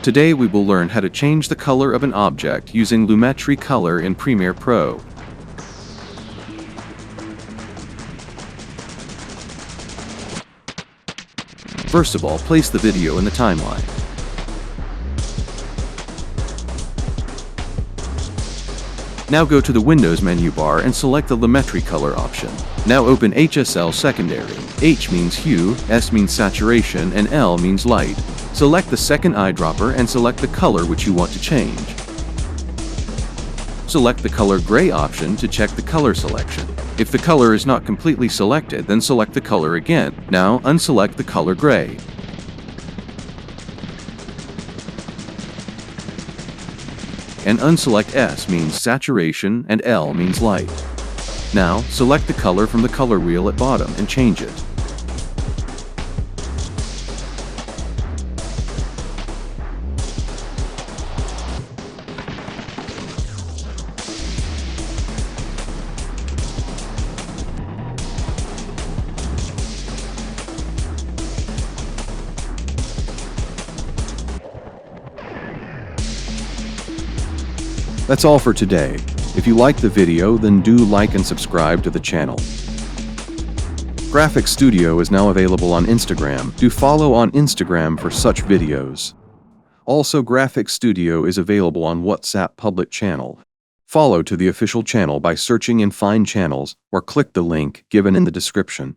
Today we will learn how to change the color of an object using Lumetri Color in Premiere Pro. First of all, place the video in the timeline. Now go to the Windows menu bar and select the Lumetri Color option. Now open HSL Secondary. H means hue, S means saturation, and L means light. Select the second eyedropper and select the color which you want to change. Select the color gray option to check the color selection. If the color is not completely selected, then select the color again. Now unselect the color gray. And unselect S means saturation and L means light. Now, select the color from the color wheel at bottom and change it. That's all for today. If you liked the video, then do like and subscribe to the channel. GraphiX Studio is now available on Instagram. Do follow on Instagram for such videos. Also, GraphiX Studio is available on WhatsApp public channel. Follow to the official channel by searching in Find Channels or click the link given in the description.